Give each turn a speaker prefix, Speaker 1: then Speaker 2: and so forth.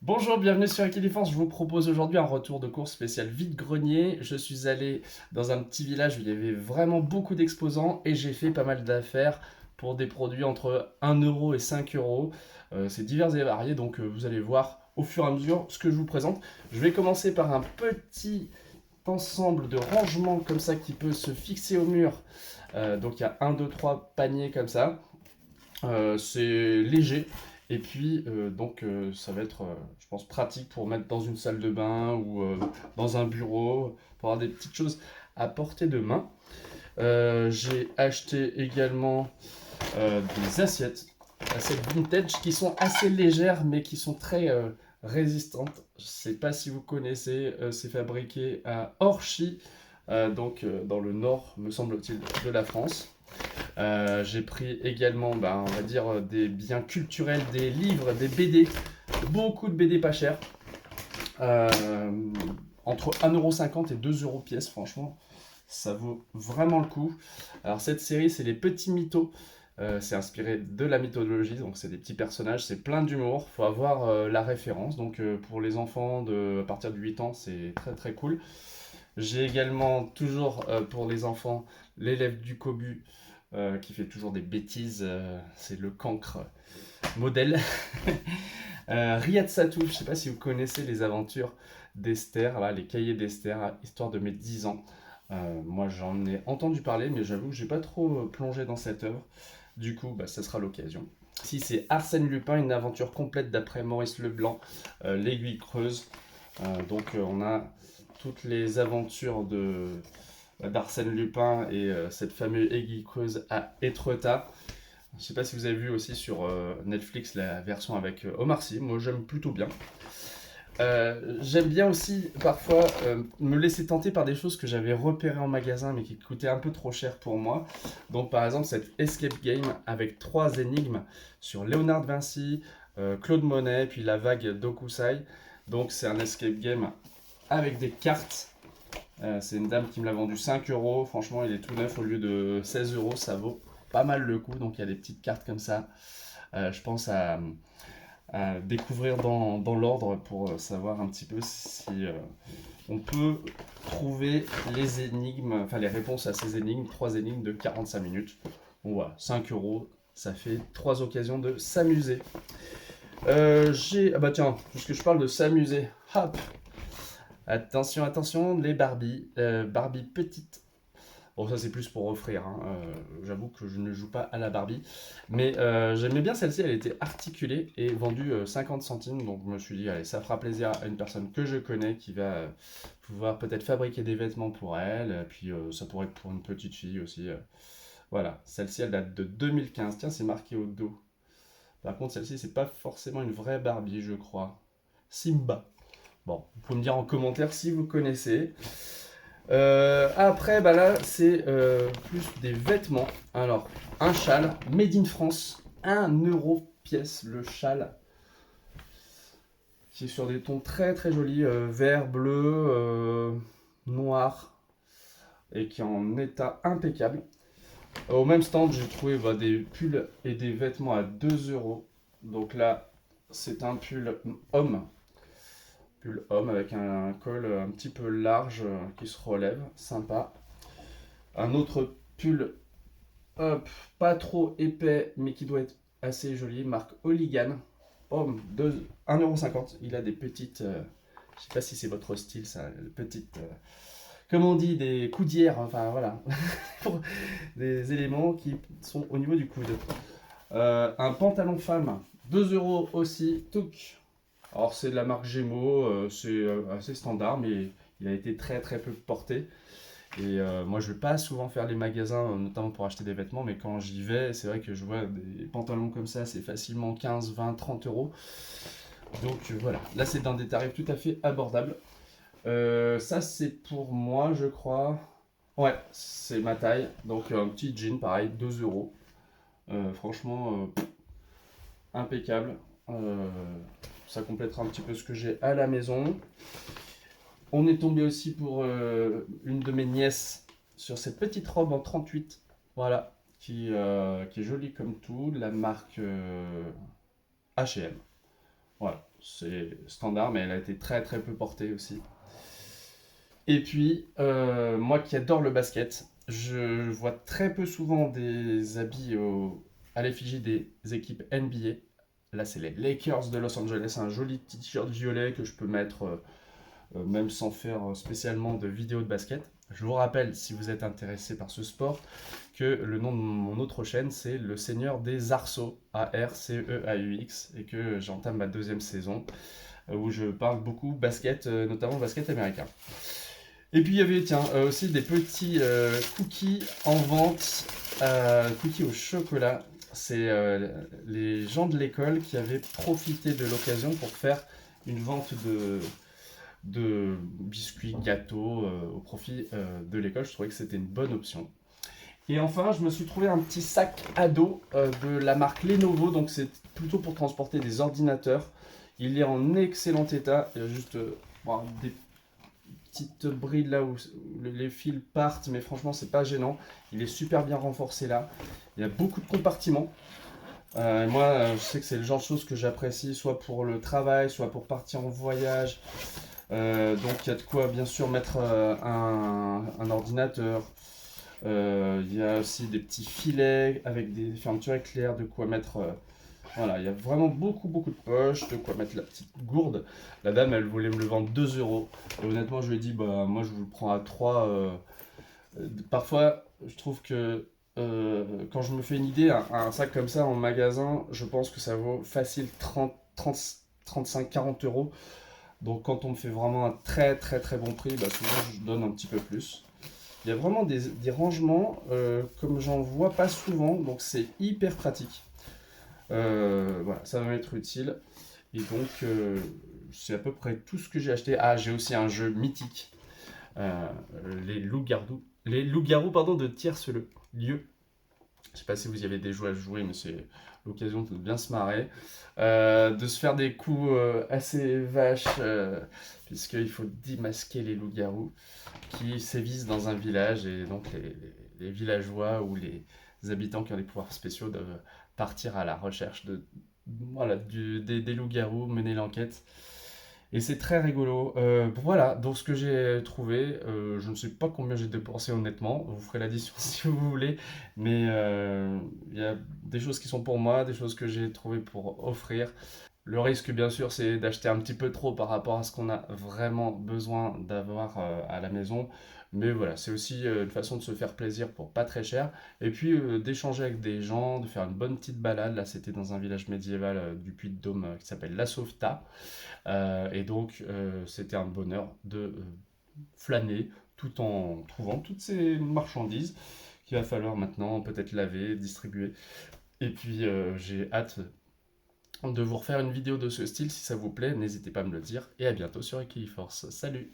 Speaker 1: Bonjour, bienvenue sur Equidéfense. Je vous propose aujourd'hui un retour de course spécial vide-grenier. Je suis allé dans un petit village où il y avait vraiment beaucoup d'exposants et j'ai fait pas mal d'affaires pour des produits entre 1 € et 5 €. C'est divers et varié, donc vous allez voir au fur et à mesure ce que je vous présente. Je vais commencer par un petit ensemble de rangements comme ça qui peut se fixer au mur. Donc il y a un, 2, 3 paniers comme ça. C'est léger. Et puis, ça va être, je pense, pratique pour mettre dans une salle de bain ou dans un bureau, pour avoir des petites choses à portée de main. J'ai acheté également des assiettes vintage qui sont assez légères mais qui sont très résistantes. Je ne sais pas si vous connaissez, c'est fabriqué à Orchy, dans le nord, me semble-t-il, de la France. J'ai pris également, on va dire, des biens culturels, des livres, des BD, beaucoup de BD pas chers, euh, entre 1,50 € et 2 € pièce, franchement, ça vaut vraiment le coup. Alors cette série, c'est les petits mythos. C'est inspiré de la mythologie, donc c'est des petits personnages, c'est plein d'humour, faut avoir la référence. Donc pour les enfants à partir de 8 ans, c'est très très cool. J'ai également toujours pour les enfants l'élève du Cobu qui fait toujours des bêtises, c'est le cancre modèle. Riyad Satou, je ne sais pas si vous connaissez les aventures d'Esther, là, les cahiers d'Esther, histoire de mes 10 ans. Moi j'en ai entendu parler, mais j'avoue que j'ai pas trop plongé dans cette œuvre. Du coup, ça sera l'occasion. Si c'est Arsène Lupin, une aventure complète d'après Maurice Leblanc, L'Aiguille Creuse. On a toutes les aventures d'Arsène Lupin et cette fameuse aiguille creuse à Étretat. Je ne sais pas si vous avez vu aussi sur Netflix la version avec Omar Sy. Moi, j'aime plutôt bien. J'aime bien aussi parfois me laisser tenter par des choses que j'avais repérées en magasin mais qui coûtaient un peu trop cher pour moi. Donc par exemple cette escape game avec 3 énigmes sur Léonard de Vinci, Claude Monet, puis la vague d'Okusai. Donc c'est un escape game avec des cartes. C'est une dame qui me l'a vendu 5 €. Franchement, il est tout neuf au lieu de 16 €. Ça vaut pas mal le coup. Donc, il y a des petites cartes comme ça. Je pense à découvrir dans l'ordre pour savoir un petit peu si on peut trouver les énigmes, enfin les réponses à ces énigmes. 3 énigmes de 45 minutes. Bon, voilà, 5 €. Ça fait 3 occasions de s'amuser. Ah bah tiens, puisque je parle de s'amuser, hop, attention, attention, les Barbie. Barbie petite. Bon, ça c'est plus pour offrir, hein. J'avoue que je ne joue pas à la Barbie. Mais j'aimais bien celle-ci, elle était articulée et vendue 50 centimes. Donc je me suis dit, allez, ça fera plaisir à une personne que je connais qui va pouvoir peut-être fabriquer des vêtements pour elle. Puis ça pourrait être pour une petite fille aussi. Voilà, celle-ci elle date de 2015. Tiens, c'est marqué au dos. Par contre, celle-ci, c'est pas forcément une vraie Barbie, je crois. Simba. Bon, vous pouvez me dire en commentaire si vous connaissez. Après, là, c'est plus des vêtements. Alors, un châle, made in France, 1 € pièce le châle, qui est sur des tons très très jolis, vert, bleu, noir, et qui est en état impeccable. Au même stand, j'ai trouvé des pulls et des vêtements à 2 €. Donc là, c'est un homme, pull homme avec un col un petit peu large qui se relève, sympa. Un autre pull, hop, pas trop épais, mais qui doit être assez joli, marque Hooligan. Oh, 1,50 €. Il a des petites, je sais pas si c'est votre style, ça, petites, comme on dit, des coudières, enfin voilà, des éléments qui sont au niveau du coude. Un pantalon femme, 2 € aussi, touc. Alors c'est de la marque Gémeaux, c'est assez standard, mais il a été très très peu porté. Et moi, je vais pas souvent faire les magasins, notamment pour acheter des vêtements, mais quand j'y vais, c'est vrai que je vois des pantalons comme ça, c'est facilement 15, 20, 30 €. Donc voilà, là c'est dans des tarifs tout à fait abordables. Ça c'est pour moi, je crois. Ouais, c'est ma taille. Donc un petit jean, pareil, 2 €. Franchement, impeccable. Euh, Ça complétera un petit peu ce que j'ai à la maison. On est tombé aussi pour une de mes nièces sur cette petite robe en 38, voilà, qui est jolie comme tout, de la marque H&M. Voilà. c'est standard, mais elle a été très très peu portée aussi. Et puis, moi qui adore le basket, je vois très peu souvent des habits à l'effigie des équipes NBA. Là, c'est les Lakers de Los Angeles, un joli petit t-shirt violet que je peux mettre même sans faire spécialement de vidéo de basket. Je vous rappelle, si vous êtes intéressé par ce sport, que le nom de mon autre chaîne, c'est Le Seigneur des Arceaux, A-R-C-E-A-U-X, et que j'entame ma deuxième saison, où je parle beaucoup basket, notamment basket américain. Et puis il y avait, tiens, aussi des petits cookies en vente, cookies au chocolat. C'est les gens de l'école qui avaient profité de l'occasion pour faire une vente de biscuits, gâteaux au profit de l'école. Je trouvais que c'était une bonne option. Et enfin, je me suis trouvé un petit sac à dos de la marque Lenovo. Donc c'est plutôt pour transporter des ordinateurs. Il est en excellent état. Il y a juste bon, des petites brides là où les fils partent, mais franchement c'est pas gênant. Il est super bien renforcé là. Il y a beaucoup de compartiments. Moi, je sais que c'est le genre de choses que j'apprécie, soit pour le travail, soit pour partir en voyage. Donc il y a de quoi bien sûr mettre un ordinateur. Il y a aussi des petits filets avec des fermetures éclairs, de quoi mettre. Voilà, il y a vraiment beaucoup de poches, de quoi mettre la petite gourde. La dame, elle voulait me le vendre 2 euros. Et honnêtement, je lui ai dit, bah moi je vous le prends à 3. Parfois, je trouve que quand je me fais une idée, un sac comme ça en magasin, je pense que ça vaut facile 35, 40 euros. Donc quand on me fait vraiment un très bon prix, bah, souvent je donne un petit peu plus. Il y a vraiment des rangements comme j'en vois pas souvent, donc c'est hyper pratique. Voilà, ça va m'être utile. Et donc c'est à peu près tout ce que j'ai acheté. Ah, j'ai aussi un jeu mythique, euh, les loups-garous pardon, de Tierce-le lieu. Je sais pas si vous y avez déjà joué, mais c'est l'occasion de bien se marrer, de se faire des coups assez vaches, puisqu'il faut démasquer les loups-garous qui sévissent dans un village, et donc les villageois ou les habitants qui ont des pouvoirs spéciaux doivent partir à la recherche voilà, des loups-garous, mener l'enquête. Et c'est très rigolo. Voilà, donc ce que j'ai trouvé, je ne sais pas combien j'ai dépensé honnêtement, vous ferez l'addition si vous voulez, mais il y a des choses qui sont pour moi, des choses que j'ai trouvées pour offrir. Le risque, bien sûr, c'est d'acheter un petit peu trop par rapport à ce qu'on a vraiment besoin d'avoir à la maison. Mais voilà, c'est aussi une façon de se faire plaisir pour pas très cher. Et puis d'échanger avec des gens, de faire une bonne petite balade. Là, c'était dans un village médiéval du Puy-de-Dôme qui s'appelle La Sauvetat. Et donc, c'était un bonheur de flâner tout en trouvant toutes ces marchandises qu'il va falloir maintenant peut-être laver, distribuer. Et puis, j'ai hâte de vous refaire une vidéo de ce style. Si ça vous plaît, n'hésitez pas à me le dire. Et à bientôt sur Equiforce. Salut!